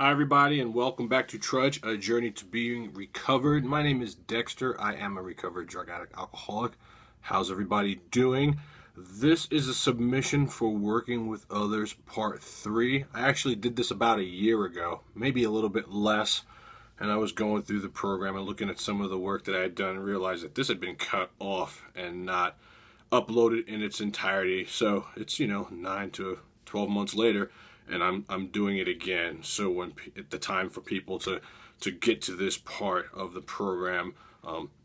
Hi, everybody, and welcome back to Trudge, a journey to being recovered. My name is Dexter. I am a recovered drug addict alcoholic. How's everybody doing? This is a submission for working with others, part 3. I actually did this about a year ago, maybe a little bit less, and I was going through the program and looking at some of the work that I had done and realized that this had been cut off and not uploaded in its entirety. So it's, 9 to 12 months later, and I'm doing it again. So when at the time for people to get to this part of the program,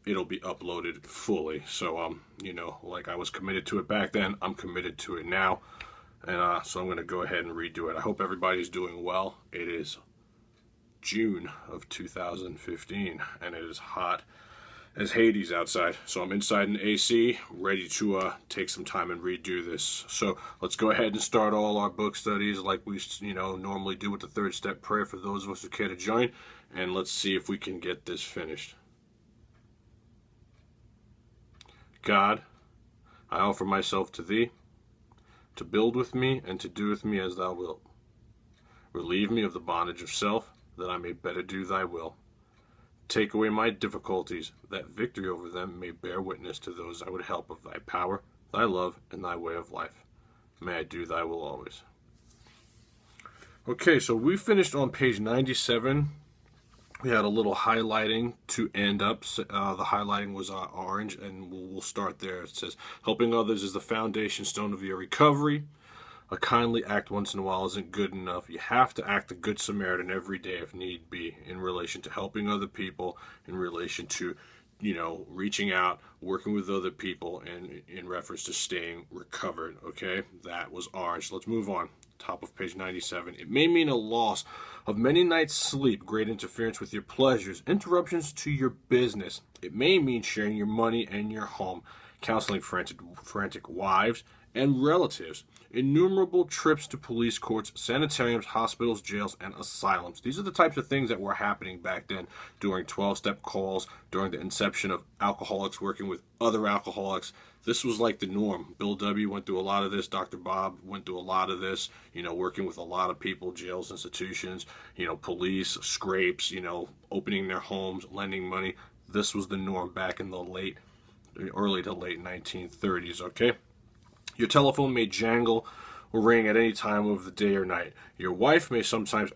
it'll be uploaded fully. So like I was committed to it back then, I'm committed to it now, and so I'm going to go ahead and redo it. I hope everybody's doing well. It is June of 2015, and it is hot as Hades outside. So I'm inside an AC, ready to take some time and redo this. So let's go ahead and start all our book studies like we normally do with the third step prayer for those of us who care to join. And let's see if we can get this finished. God, I offer myself to thee, to build with me and to do with me as thou wilt. Relieve me of the bondage of self, that I may better do thy will. Take away my difficulties, that victory over them may bear witness to those I would help of thy power, thy love, and thy way of life. May I do thy will always. Okay, so we finished on page 97. We had a little highlighting to end up. The highlighting was orange, and we'll start there. It says, helping others is the foundation stone of your recovery. A kindly act once in a while isn't good enough. You have to act the Good Samaritan every day if need be, in relation to helping other people, in relation to, reaching out, working with other people, and in reference to staying recovered. Okay, that was orange. Let's move on. Top of page 97. It may mean a loss of many nights' sleep, great interference with your pleasures, interruptions to your business. It may mean sharing your money and your home, counseling frantic wives and relatives, innumerable trips to police courts, sanitariums, hospitals, jails, and asylums. These are the types of things that were happening back then during 12-step calls, during the inception of alcoholics working with other alcoholics. This was like the norm. Bill W. went through a lot of this. Dr. Bob went through a lot of this, working with a lot of people, jails, institutions, police, scrapes, opening their homes, lending money. This was the norm back in the early to late 1930s, okay? Your telephone may jangle or ring at any time of the day or night. Your wife may sometimes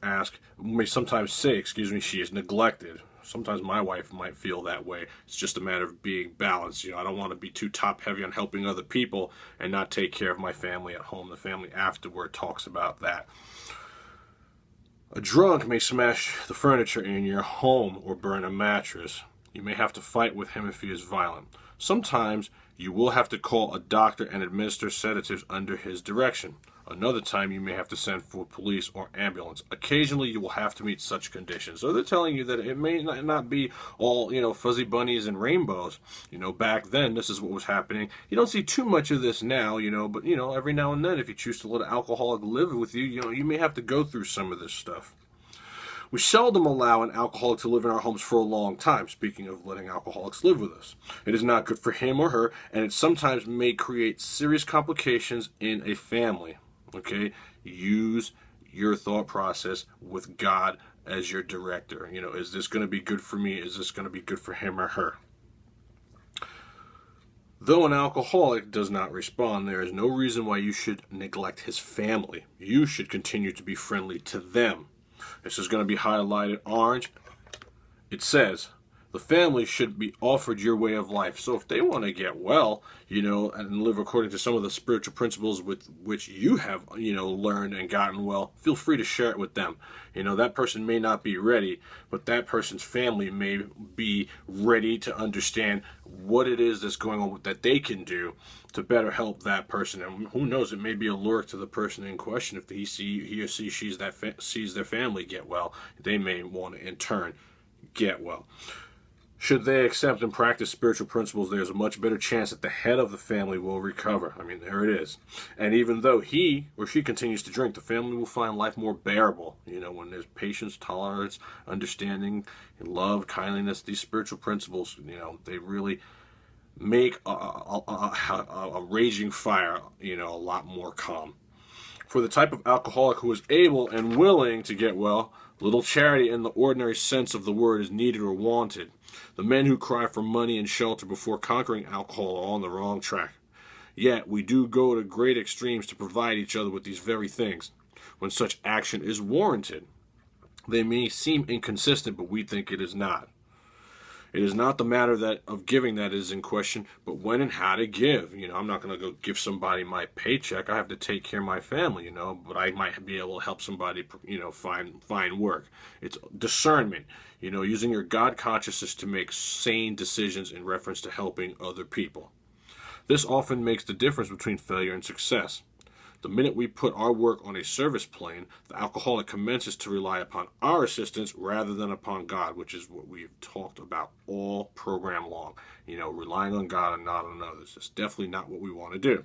say, she is neglected. Sometimes my wife might feel that way. It's just a matter of being balanced. I don't want to be too top heavy on helping other people and not take care of my family at home. The family afterward talks about that. A drunk may smash the furniture in your home or burn a mattress. You may have to fight with him if he is violent. Sometimes you will have to call a doctor and administer sedatives under his direction. Another time you may have to send for police or ambulance. Occasionally you will have to meet such conditions. So they're telling you that it may not be all, fuzzy bunnies and rainbows. Back then this is what was happening. You don't see too much of this now, but every now and then if you choose to let an alcoholic live with you, you may have to go through some of this stuff. We seldom allow an alcoholic to live in our homes for a long time, speaking of letting alcoholics live with us. It is not good for him or her, and it sometimes may create serious complications in a family. Okay? Use your thought process with God as your director. Is this going to be good for me? Is this going to be good for him or her? Though an alcoholic does not respond, there is no reason why you should neglect his family. You should continue to be friendly to them. This is going to be highlighted orange. It says, the family should be offered your way of life. So if they want to get well, and live according to some of the spiritual principles with which you have, learned and gotten well, feel free to share it with them. That person may not be ready, but that person's family may be ready to understand what it is that's going on that they can do to better help that person. And who knows, it may be a lure to the person in question. If he or she sees their family get well, they may want to in turn get well. Should they accept and practice spiritual principles, there's a much better chance that the head of the family will recover. There it is. And even though he or she continues to drink, the family will find life more bearable. When there's patience, tolerance, understanding, love, kindliness, these spiritual principles, they really make a raging fire, a lot more calm. For the type of alcoholic who is able and willing to get well, Little charity in the ordinary sense of the word is needed or wanted. The men who cry for money and shelter before conquering alcohol are on the wrong track. Yet we do go to great extremes to provide each other with these very things, when such action is warranted. They may seem inconsistent, but we think it is not. It is not the matter that of giving that is in question, but when and how to give. I'm not going to go give somebody my paycheck. I have to take care of my family, but I might be able to help somebody, find work. It's discernment, using your God consciousness to make sane decisions in reference to helping other people. This often makes the difference between failure and success. The minute we put our work on a service plane, the alcoholic commences to rely upon our assistance rather than upon God, which is what we've talked about all program long. Relying on God and not on others. That's definitely not what we want to do.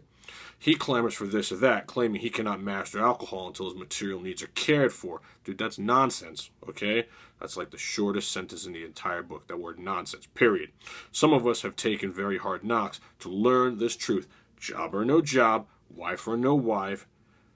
He clamors for this or that, claiming he cannot master alcohol until his material needs are cared for. Dude, that's nonsense, okay? That's like the shortest sentence in the entire book, that word nonsense, period. Some of us have taken very hard knocks to learn this truth. Job or no job, wife or no wife,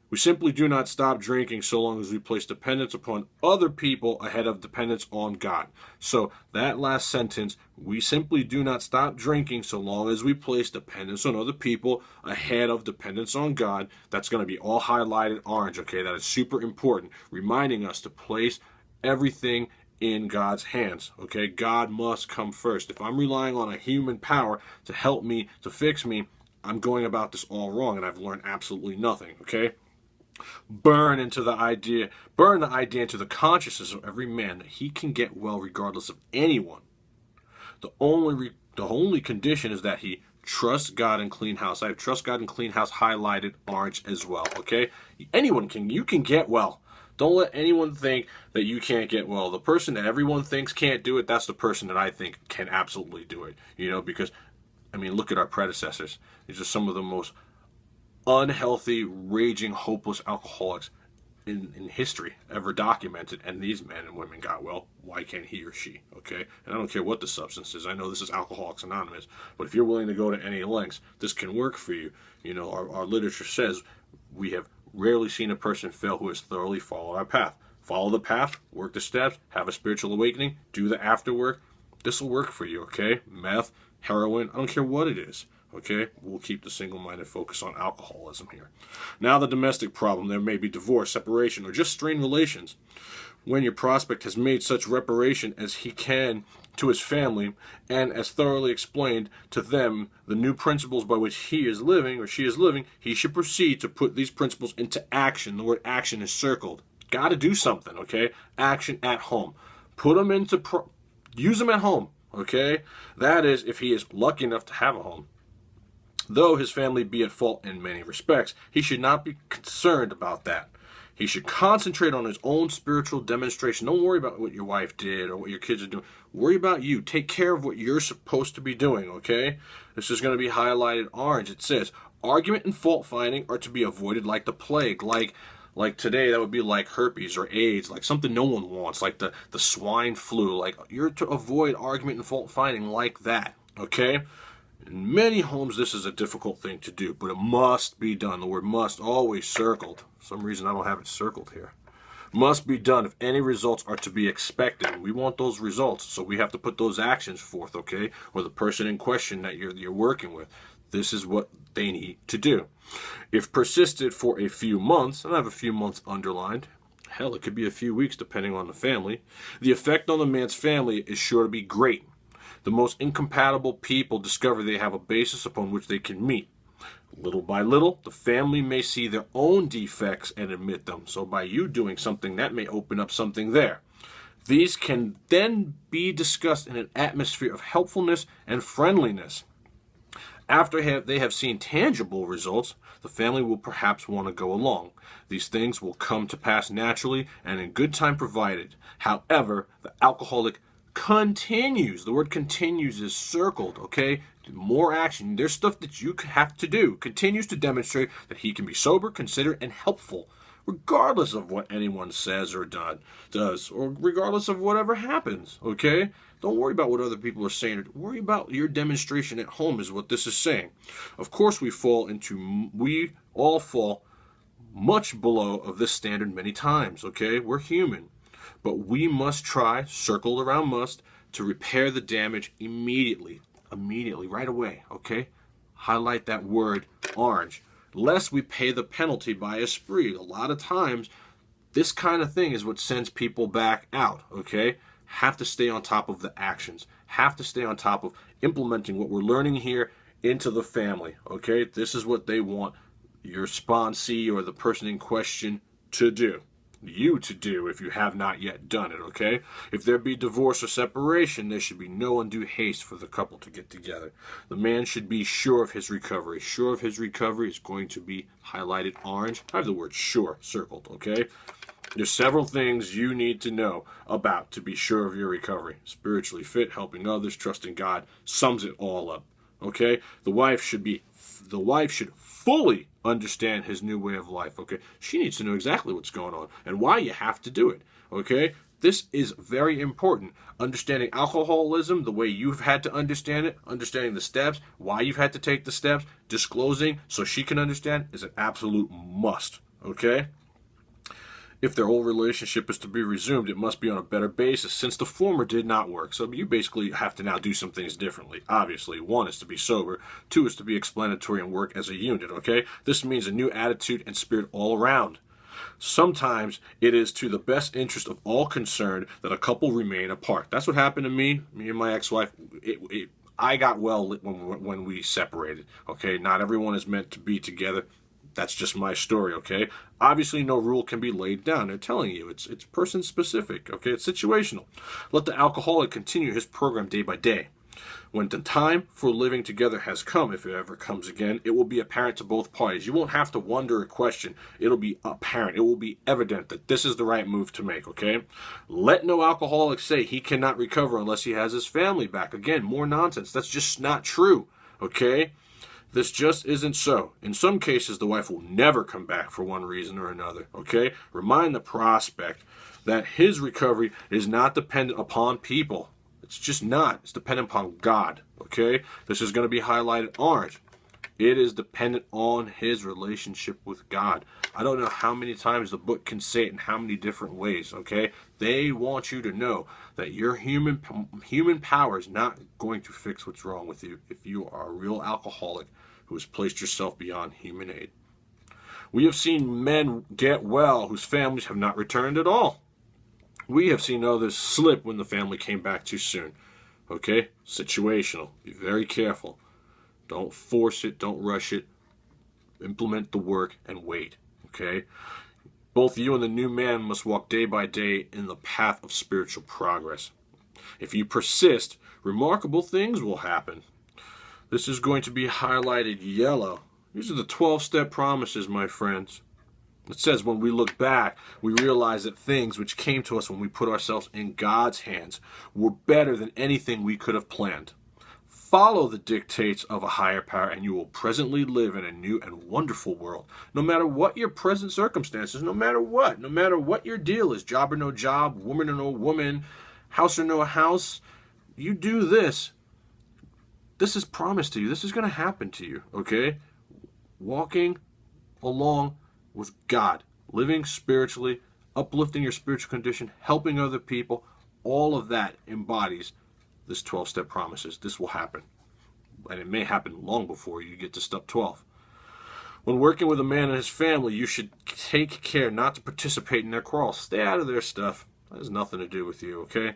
we simply do not stop drinking so long as we place dependence upon other people ahead of dependence on God. So that last sentence, we simply do not stop drinking so long as we place dependence on other people ahead of dependence on God. That's going to be all highlighted orange, okay? That is super important, reminding us to place everything in God's hands, okay? God must come first. If I'm relying on a human power to help me, to fix me, I'm going about this all wrong, and I've learned absolutely nothing, okay? Burn the idea into the consciousness of every man that he can get well regardless of anyone. The only condition is that he trusts God and clean house. I have trust God and clean house highlighted orange as well, okay? You can get well. Don't let anyone think that you can't get well. The person that everyone thinks can't do it, that's the person that I think can absolutely do it, because look at our predecessors. These are some of the most unhealthy, raging, hopeless alcoholics in history ever documented, and these men and women got well. Why can't he or she? Okay? And I don't care what the substance is. I know this is Alcoholics Anonymous, but if you're willing to go to any lengths, this can work for you. Our literature says we have rarely seen a person fail who has thoroughly followed our path. Follow the path, work the steps, have a spiritual awakening, do the after work. This will work for you, okay? Meth, heroin, I don't care what it is, okay? We'll keep the single-minded focus on alcoholism here. Now the domestic problem. There may be divorce, separation, or just strained relations. When your prospect has made such reparation as he can to his family and as thoroughly explained to them the new principles by which he is living or she is living, he should proceed to put these principles into action. The word action is circled. Got to do something, okay? Action at home. Use them at home, okay? That is, if he is lucky enough to have a home. Though his family be at fault in many respects, he should not be concerned about that. He should concentrate on his own spiritual demonstration. Don't worry about what your wife did or what your kids are doing. Worry about you. Take care of what you're supposed to be doing, okay? This is going to be highlighted orange. It says, argument and fault finding are to be avoided like the plague. Like today, that would be like herpes or AIDS, like something no one wants, like the swine flu. Like, you're to avoid argument and fault finding like that, okay? In many homes, this is a difficult thing to do, but it must be done. The word must, always circled. For some reason, I don't have it circled here. Must be done if any results are to be expected. We want those results, so we have to put those actions forth, okay? Or the person in question that you're working with. This is what they need to do. If persisted for a few months, and I have a few months underlined, hell, it could be a few weeks depending on the family, the effect on the man's family is sure to be great. The most incompatible people discover they have a basis upon which they can meet. Little by little, the family may see their own defects and admit them. So by you doing something, that may open up something there. These can then be discussed in an atmosphere of helpfulness and friendliness. After they have seen tangible results, the family will perhaps want to go along. These things will come to pass naturally and in good time provided. However, the alcoholic continues. The word continues is circled, okay? More action. There's stuff that you have to do. Continues to demonstrate that he can be sober, considerate, and helpful, regardless of what anyone says or does, or regardless of whatever happens, okay? Don't worry about what other people are saying. Worry about your demonstration at home is what this is saying. Of course, we all fall much below of this standard many times, okay? We're human. But we must try, circled around must, to repair the damage immediately, right away, okay? Highlight that word orange, lest we pay the penalty by a spree. A lot of times, this kind of thing is what sends people back out, okay? Have to stay on top of the actions. Have to stay on top of implementing what we're learning here into the family, okay? This is what they want your sponsee or the person in question to do. You to do if you have not yet done it, okay? If there be divorce or separation, there should be no undue haste for the couple to get together. The man should be sure of his recovery. Sure of his recovery is going to be highlighted orange. I have the word sure circled, okay? There's several things you need to know about to be sure of your recovery. Spiritually fit, helping others, trusting God, sums it all up, okay? The wife should fully understand his new way of life, okay? She needs to know exactly what's going on and why you have to do it, okay? This is very important. Understanding alcoholism the way you've had to understand it, understanding the steps, why you've had to take the steps, disclosing so she can understand is an absolute must, okay? If their old relationship is to be resumed, it must be on a better basis, since the former did not work. So you basically have to now do some things differently. Obviously, 1 is to be sober, 2 is to be explanatory and work as a unit, okay? This means a new attitude and spirit all around. Sometimes it is to the best interest of all concerned that a couple remain apart. That's what happened to me and my ex-wife. I got well when we separated, okay? Not everyone is meant to be together. That's just my story, okay? Obviously, no rule can be laid down. They're telling you it's person specific, okay? It's situational. Let the alcoholic continue his program day by day. When the time for living together has come, if it ever comes again, it will be apparent to both parties. You won't have to wonder or question. It'll be apparent. It will be evident that this is the right move to make, okay? Let no alcoholic say he cannot recover unless he has his family back. Again, more nonsense. That's just not true, okay? This just isn't so. In some cases, the wife will never come back for one reason or another, okay? Remind the prospect that his recovery is not dependent upon people. It's just not. It's dependent upon God, okay? This is going to be highlighted orange. It is dependent on his relationship with God. I don't know how many times the book can say it in how many different ways, okay? They want you to know that your human power is not going to fix what's wrong with you if you are a real alcoholic who has placed yourself beyond human aid. We have seen men get well whose families have not returned at all. We have seen others slip when the family came back too soon. Okay? Situational. Be very careful. Don't force it. Don't rush it. Implement the work and wait. Okay? Both you and the new man must walk day by day in the path of spiritual progress. If you persist, remarkable things will happen. This is going to be highlighted yellow. These are the 12-step promises, my friends. It says when we look back, we realize that things which came to us when we put ourselves in God's hands were better than anything we could have planned. Follow the dictates of a higher power and you will presently live in a new and wonderful world. No matter what your present circumstances, no matter what your deal is, job or no job, woman or no woman, house or no house, you do this. This is promised to you. This is going to happen to you, okay? Walking along with God, living spiritually, uplifting your spiritual condition, helping other people, all of that embodies this 12-step promises. This will happen. And it may happen long before you get to step 12. When working with a man and his family, you should take care not to participate in their quarrels. Stay out of their stuff. That has nothing to do with you, okay?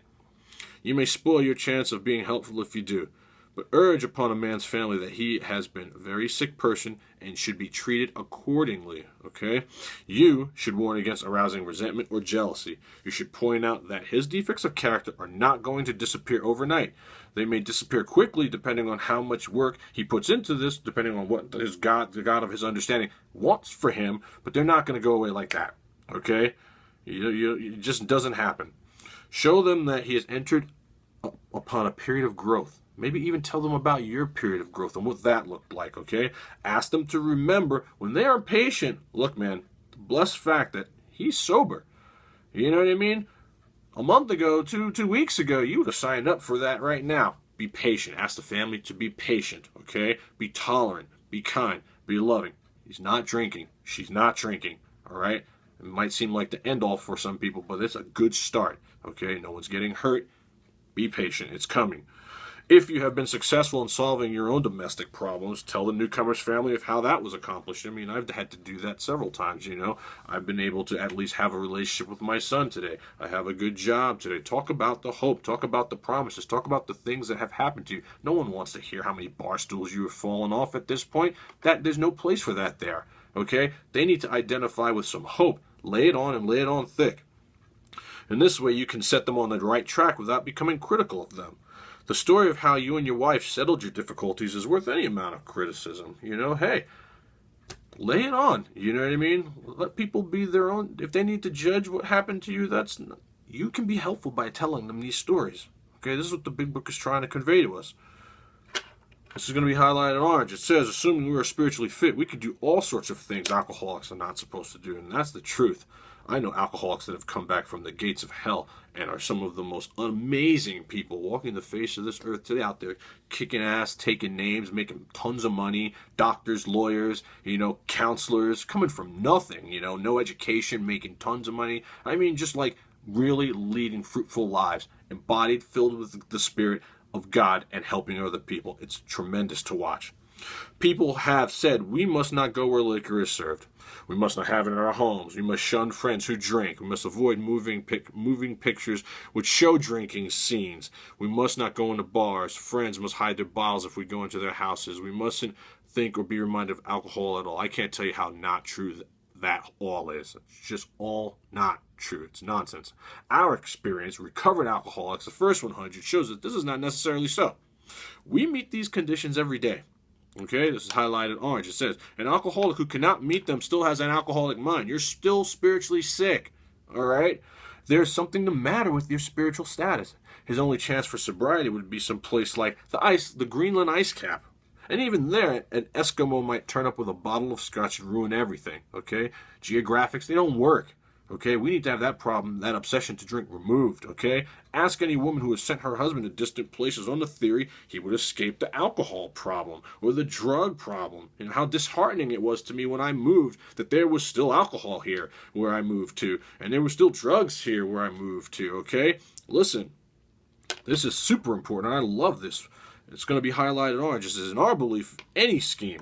You may spoil your chance of being helpful if you do. But urge upon a man's family that he has been a very sick person and should be treated accordingly, okay? You should warn against arousing resentment or jealousy. You should point out that his defects of character are not going to disappear overnight. They may disappear quickly depending on how much work he puts into this, depending on what his God, the God of his understanding, wants for him, but they're not going to go away like that, okay? It just doesn't happen. Show them that he has entered upon a period of growth. Maybe even tell them about your period of growth and what that looked like, okay? Ask them to remember when they are patient. Look, man, the blessed fact that he's sober. You know what I mean? A month ago, two weeks ago, you would have signed up for that right now. Be patient. Ask the family to be patient, okay? Be tolerant. Be kind. Be loving. He's not drinking. She's not drinking, all right? It might seem like the end all for some people, but it's a good start. Okay, no one's getting hurt. Be patient. It's coming. If you have been successful in solving your own domestic problems, tell the newcomer's family of how that was accomplished. I mean, I've had to do that several times, you know. I've been able to at least have a relationship with my son today. I have a good job today. Talk about the hope. Talk about the promises. Talk about the things that have happened to you. No one wants to hear how many bar stools you have fallen off at this point. There's no place for that there, okay? They need to identify with some hope. Lay it on and lay it on thick. And this way you can set them on the right track without becoming critical of them. The story of how you and your wife settled your difficulties is worth any amount of criticism. You know, hey, lay it on. You know what I mean? Let people be their own. If they need to judge what happened to you, you can be helpful by telling them these stories. Okay, this is what the big book is trying to convey to us. This is going to be highlighted in orange. It says, assuming we are spiritually fit, we can do all sorts of things alcoholics are not supposed to do. And that's the truth. I know alcoholics that have come back from the gates of hell and are some of the most amazing people walking the face of this earth today, out there kicking ass, taking names, making tons of money, doctors, lawyers, you know, counselors, coming from nothing, you know, no education, making tons of money. I mean, just like really leading fruitful lives, embodied, filled with the Spirit of God and helping other people. It's tremendous to watch. People have said, we must not go where liquor is served. We must not have it in our homes. We must shun friends who drink. We must avoid moving pictures which show drinking scenes. We must not go into bars. Friends must hide their bottles if we go into their houses. We mustn't think or be reminded of alcohol at all. I can't tell you how not true that all is. It's just all not true. It's nonsense. Our experience, recovered alcoholics, the first 100, shows that this is not necessarily so. We meet these conditions every day. Okay, this is highlighted orange. It says, an alcoholic who cannot meet them still has an alcoholic mind. You're still spiritually sick, all right? There's something the matter with your spiritual status. His only chance for sobriety would be someplace like the Greenland ice cap. And even there, an Eskimo might turn up with a bottle of scotch and ruin everything, okay? Geographics, they don't work. Okay, we need to have that problem, that obsession to drink removed, okay? Ask any woman who has sent her husband to distant places on the theory he would escape the alcohol problem or the drug problem. You know, how disheartening it was to me when I moved that there was still alcohol here where I moved to, and there were still drugs here where I moved to, okay? Listen, this is super important. I love this. It's going to be highlighted orange. This is in our belief, any scheme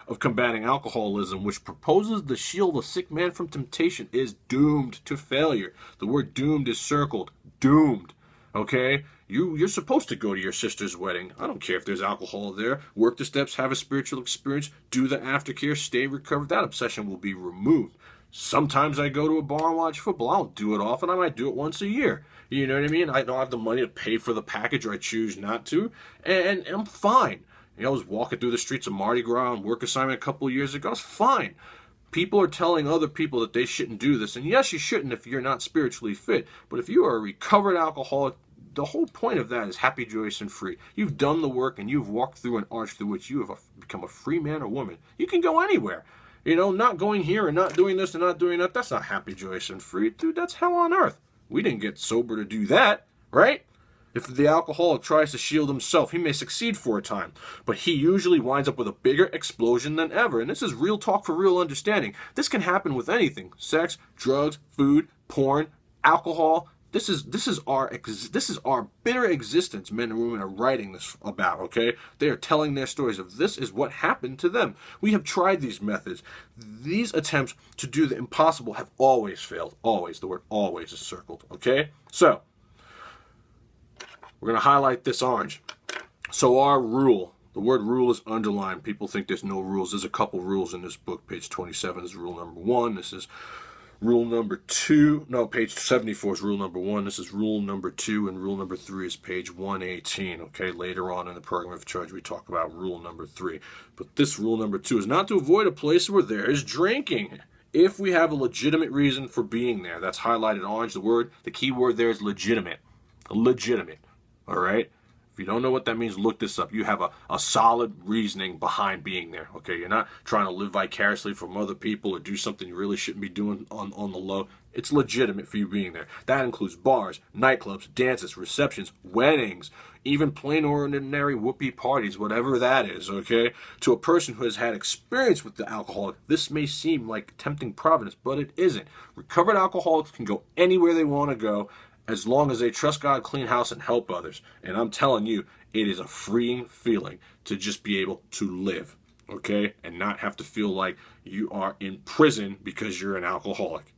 of combating alcoholism which proposes to shield a sick man from temptation is doomed to failure. The word doomed is circled. Doomed. Okay? You're supposed to go to your sister's wedding. I don't care if there's alcohol there. Work the steps, have a spiritual experience, do the aftercare, stay recovered. That obsession will be removed. Sometimes I go to a bar and watch football. I don't do it often. I might do it once a year. You know what I mean? I don't have the money to pay for the package, or I choose not to. And I'm fine. You know, I was walking through the streets of Mardi Gras on work assignment a couple of years ago. I was fine. People are telling other people that they shouldn't do this. And yes, you shouldn't if you're not spiritually fit. But if you are a recovered alcoholic, the whole point of that is happy, joyous, and free. You've done the work and you've walked through an arch through which you have become a free man or woman. You can go anywhere. You know, not going here and not doing this and not doing that, that's not happy, joyous, and free. Dude, that's hell on earth. We didn't get sober to do that, right? If the alcoholic tries to shield himself, he may succeed for a time, but he usually winds up with a bigger explosion than ever. And this is real talk for real understanding. This can happen with anything: sex, drugs, food, porn, alcohol. This is our bitter existence. Men and women are writing this about. Okay, they are telling their stories of this is what happened to them. We have tried these methods. These attempts to do the impossible have always failed. Always. The word always is circled. Okay, so we're going to highlight this orange. So our rule, the word rule is underlined. People think there's no rules. There's a couple rules in this book. Page 27 is rule number 1. This is rule number 2. No, page 74 is rule number 1. This is rule number 2. And rule number 3 is page 118. Okay, later on in the program of TRUDGE, we talk about rule number 3. But this rule number 2 is not to avoid a place where there is drinking, if we have a legitimate reason for being there. That's highlighted orange. The key word there is legitimate. Legitimate. All right? If you don't know what that means, look this up. You have a solid reasoning behind being there. Okay, you're not trying to live vicariously from other people or do something you really shouldn't be doing on the low. It's legitimate for you being there. That includes bars, nightclubs, dances, receptions, weddings, even plain ordinary whoopee parties, whatever that is, okay? To a person who has had experience with the alcoholic, this may seem like tempting providence, but it isn't. Recovered alcoholics can go anywhere they want to go as long as they trust God, clean house, and help others. And I'm telling you, it is a freeing feeling to just be able to live, okay? And not have to feel like you are in prison because you're an alcoholic.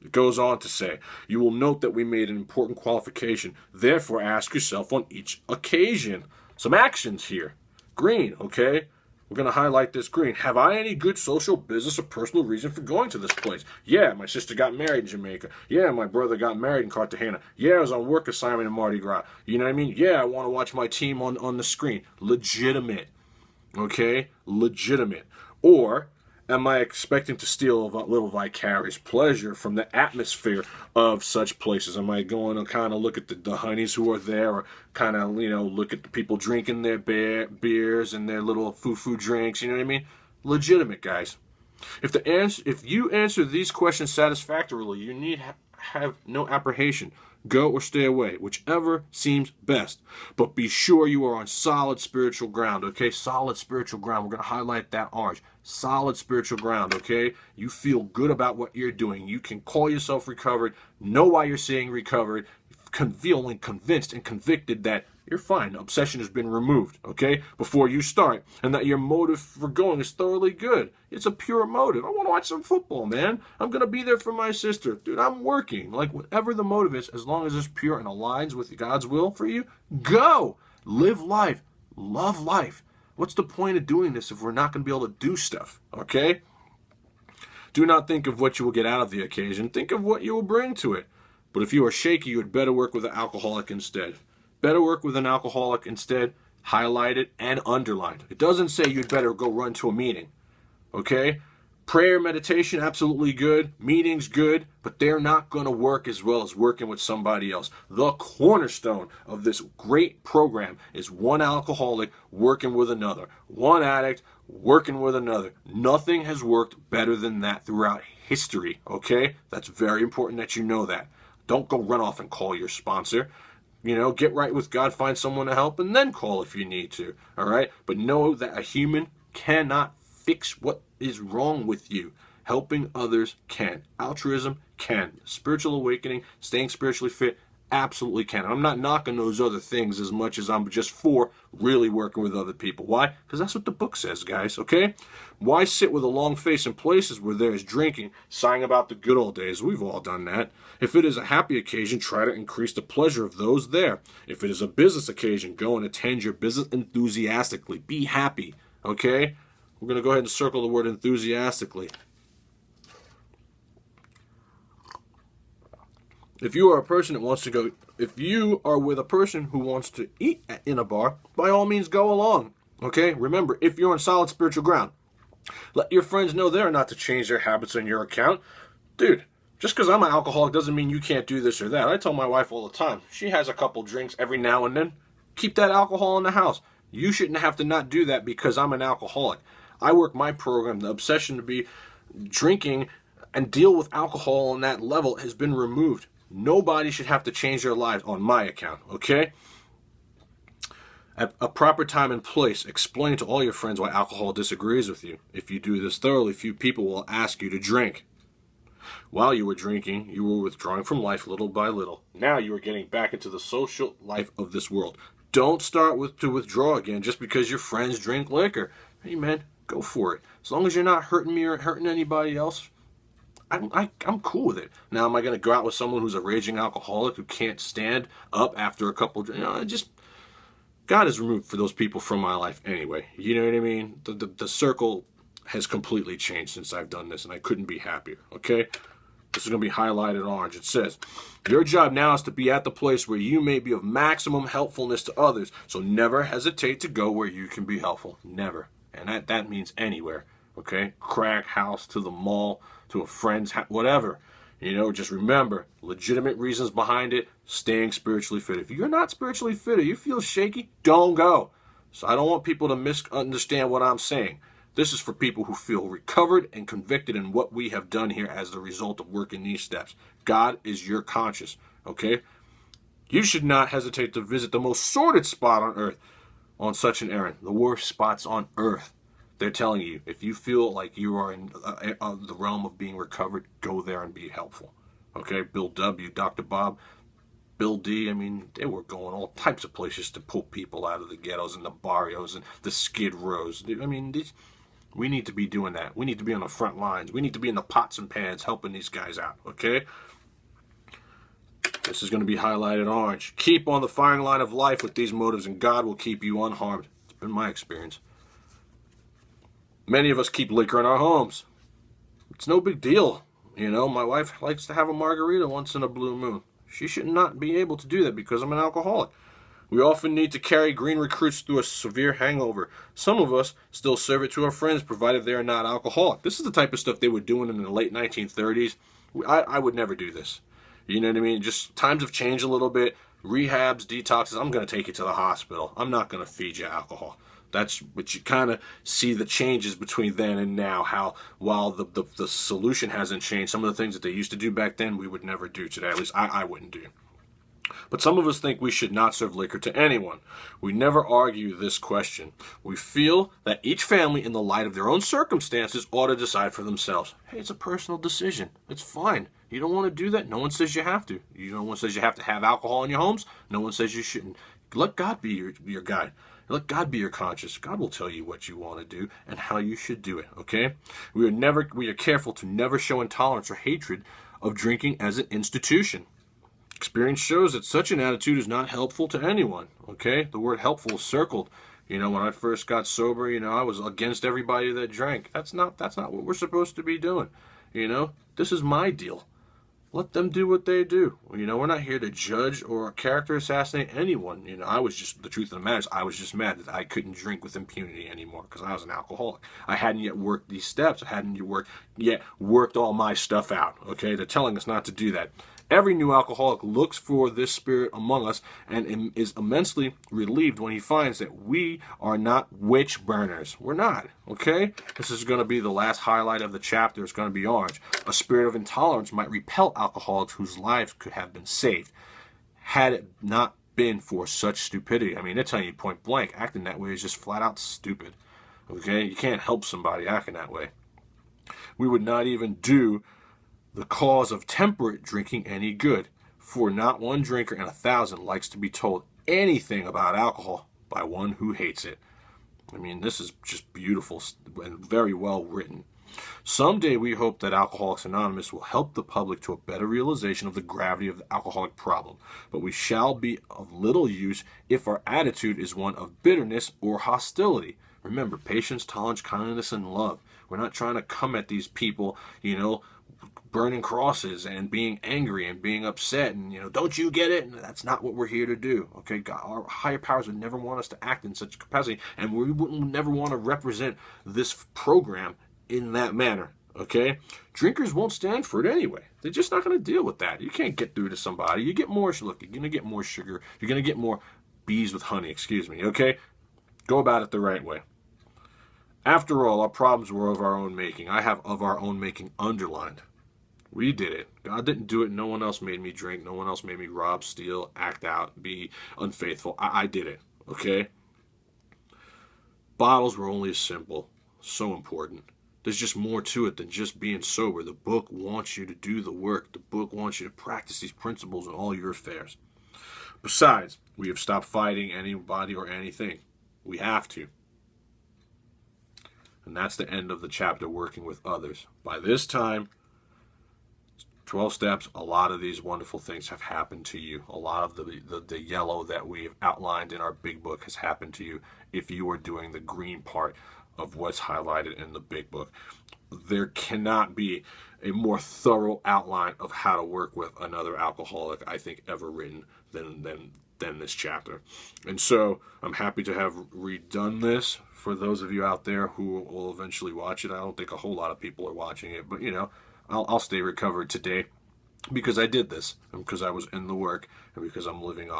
It goes on to say, you will note that we made an important qualification. Therefore, ask yourself on each occasion. Some actions here. Green, okay? We're going to highlight this green. Have I any good social, business, or personal reason for going to this place? Yeah, my sister got married in Jamaica. Yeah, my brother got married in Cartagena. Yeah, I was on work assignment in Mardi Gras. You know what I mean? Yeah, I want to watch my team on the screen. Legitimate. Okay? Legitimate. Or am I expecting to steal a little vicarious pleasure from the atmosphere of such places? Am I going to kind of look at the honeys who are there, or kind of, look at the people drinking their beers and their little foo-foo drinks? You know what I mean? Legitimate, guys. If you answer these questions satisfactorily, you need have no apprehension. Go or stay away, whichever seems best. But be sure you are on solid spiritual ground, okay? Solid spiritual ground. We're going to highlight that orange. Solid spiritual ground, okay? You feel good about what you're doing. You can call yourself recovered, know why you're saying recovered, feeling convinced and convicted that you're fine. Obsession has been removed, okay, before you start, and that your motive for going is thoroughly good. It's a pure motive. I want to watch some football, man. I'm going to be there for my sister. Dude, I'm working. Like, whatever the motive is, as long as it's pure and aligns with God's will for you, go. Live life. Love life. What's the point of doing this if we're not going to be able to do stuff, okay? Do not think of what you will get out of the occasion. Think of what you will bring to it. But if you are shaky, you had better work with an alcoholic instead. Better work with an alcoholic instead. Highlight it and underline. It doesn't say you'd better go run to a meeting. Okay? Prayer, meditation, absolutely good. Meetings, good. But they're not going to work as well as working with somebody else. The cornerstone of this great program is one alcoholic working with another. One addict working with another. Nothing has worked better than that throughout history. Okay? That's very important that you know that. Don't go run off and call your sponsor. Get right with God, find someone to help, and then call if you need to, all right? But know that a human cannot fix what is wrong with you. Helping others can. Altruism can. Spiritual awakening, staying spiritually fit, absolutely can. I'm not knocking those other things as much as I'm just for really working with other people. Why? Because that's what the book says, guys, okay? Why sit with a long face in places where there is drinking, sighing about the good old days? We've all done that. If it is a happy occasion, try to increase the pleasure of those there. If it is a business occasion, go and attend your business enthusiastically. Be happy, okay? We're going to go ahead and circle the word enthusiastically. If you are a person that wants to go, if you are with a person who wants to eat in a bar, by all means go along, okay? Remember, if you're on solid spiritual ground, let your friends know they're not to change their habits on your account. Dude, just because I'm an alcoholic doesn't mean you can't do this or that. I tell my wife all the time, she has a couple drinks every now and then. Keep that alcohol in the house. You shouldn't have to not do that because I'm an alcoholic. I work my program. The obsession to be drinking and deal with alcohol on that level has been removed. Nobody should have to change their lives on my account, okay? At a proper time and place, explain to all your friends why alcohol disagrees with you. If you do this thoroughly, few people will ask you to drink. While you were drinking, you were withdrawing from life little by little. Now you are getting back into the social life of this world. Don't start to withdraw again just because your friends drink liquor. Hey, man, go for it. As long as you're not hurting me or hurting anybody else, I'm cool with it. Now, am I going to go out with someone who's a raging alcoholic who can't stand up after a couple of... God is removed for those people from my life anyway. You know what I mean? The circle has completely changed since I've done this, and I couldn't be happier, okay? This is going to be highlighted orange. It says, your job now is to be at the place where you may be of maximum helpfulness to others, so never hesitate to go where you can be helpful. Never. And that means anywhere, okay? Crack house, to the mall, to a friend's house, whatever. Just remember, legitimate reasons behind it, staying spiritually fit. If you're not spiritually fit or you feel shaky, don't go. So I don't want people to misunderstand what I'm saying. This is for people who feel recovered and convicted in what we have done here as the result of working these steps. God is your conscience, okay? You should not hesitate to visit the most sordid spot on earth on such an errand. The worst spots on earth. They're telling you, if you feel like you are in the realm of being recovered, go there and be helpful. Okay, Bill W., Dr. Bob, Bill D., I mean, they were going all types of places to pull people out of the ghettos and the barrios and the skid rows. I mean, we need to be doing that. We need to be on the front lines. We need to be in the pots and pans helping these guys out, okay? This is going to be highlighted orange. Keep on the firing line of life with these motives, and God will keep you unharmed. It's been my experience. Many of us keep liquor in our homes. It's no big deal. You know, my wife likes to have a margarita once in a blue moon. She should not be able to do that because I'm an alcoholic. We often need to carry green recruits through a severe hangover. Some of us still serve it to our friends, provided they are not alcoholic. This is the type of stuff they were doing in the late 1930s. I would never do this. You know what I mean? Just times have changed a little bit. Rehabs, detoxes, I'm going to take you to the hospital. I'm not going to feed you alcohol. That's what you kind of see the changes between then and now. How while the solution hasn't changed, some of the things that they used to do back then, we would never do today. At least I wouldn't do. But some of us think we should not serve liquor to anyone. We never argue this question. We feel that each family, in the light of their own circumstances, ought to decide for themselves. Hey, it's a personal decision. It's fine. You don't want to do that? No one says you have to. No one says you have to have alcohol in your homes. No one says you shouldn't. Let God be your guide. Let God be your conscience. God will tell you what you want to do and how you should do it, okay? We are careful to never show intolerance or hatred of drinking as an institution. Experience shows that such an attitude is not helpful to anyone, okay? The word helpful is circled. You know, when I first got sober, you know, I was against everybody that drank. That's not what we're supposed to be doing. You know, this is my deal. Let them do what they do. You know, we're not here to judge or character assassinate anyone. You know, the truth of the matter is, I was just mad that I couldn't drink with impunity anymore because I was an alcoholic. I hadn't yet worked these steps. I hadn't yet worked all my stuff out. Okay, they're telling us not to do that. Every new alcoholic looks for this spirit among us and is immensely relieved when he finds that we are not witch burners. We're not, okay? This is going to be the last highlight of the chapter. It's going to be orange. A spirit of intolerance might repel alcoholics whose lives could have been saved had it not been for such stupidity. I mean, they're telling you point blank, acting that way is just flat out stupid, okay? You can't help somebody acting that way. We would not even do the cause of temperate drinking any good, for not one drinker in 1,000 likes to be told anything about alcohol by one who hates it. I mean, this is just beautiful and very well written. Someday we hope that Alcoholics Anonymous will help the public to a better realization of the gravity of the alcoholic problem, but we shall be of little use if our attitude is one of bitterness or hostility. Remember, patience, tolerance, kindness, and love. We're not trying to come at these people, you know, burning crosses and being angry and being upset and, you know, don't you get it? And that's not what we're here to do, okay? God, our higher powers would never want us to act in such a capacity, and we wouldn't never want to represent this program in that manner, okay? Drinkers won't stand for it anyway. They're just not going to deal with that. You can't get through to somebody. You get more, look, you're going to get more sugar. You're going to get more bees with honey, excuse me, okay? Go about it the right way. After all, our problems were of our own making. I have of our own making underlined. We did it. God didn't do it. No one else made me drink. No one else made me rob, steal, act out, be unfaithful. I did it. Okay? Bottles were only a symbol. So important. There's just more to it than just being sober. The book wants you to do the work. The book wants you to practice these principles in all your affairs. Besides, we have stopped fighting anybody or anything. We have to. And that's the end of the chapter, working with others. By this time, 12 steps, a lot of these wonderful things have happened to you. A lot of the yellow that we've outlined in our big book has happened to you if you are doing the green part of what's highlighted in the big book. There cannot be a more thorough outline of how to work with another alcoholic, I think, ever written than this chapter. And so I'm happy to have redone this for those of you out there who will eventually watch it. I don't think a whole lot of people are watching it, but, you know, I'll stay recovered today because I did this, and because I was in the work, and because I'm living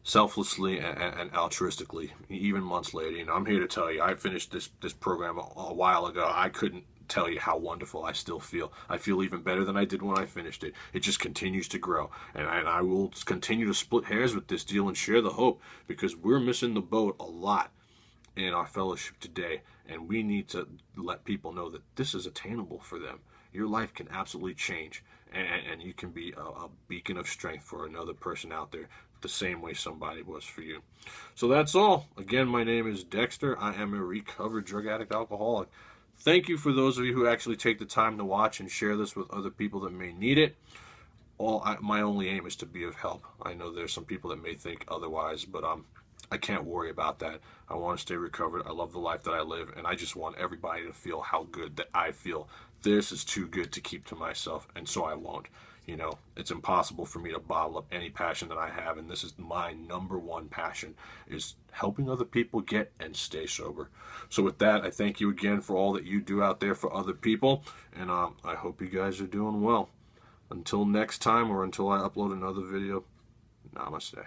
selflessly and altruistically, even months later. You know, I'm here to tell you, I finished this program a while ago. I couldn't tell you how wonderful I still feel. I feel even better than I did when I finished it. It just continues to grow. And I will continue to split hairs with this deal and share the hope, because we're missing the boat a lot in our fellowship today. And we need to let people know that this is attainable for them. Your life can absolutely change. And you can be a beacon of strength for another person out there, the same way somebody was for you. So that's all. Again, my name is Dexter. I am a recovered drug addict alcoholic. Thank you for those of you who actually take the time to watch and share this with other people that may need it. My only aim is to be of help. I know there's some people that may think otherwise, but I can't worry about that. I want to stay recovered. I love the life that I live, and I just want everybody to feel how good that I feel. This is too good to keep to myself, and so I won't. You know, it's impossible for me to bottle up any passion that I have, and this is my number one passion, is helping other people get and stay sober. So with that, I thank you again for all that you do out there for other people, and I hope you guys are doing well. Until next time, or until I upload another video, namaste.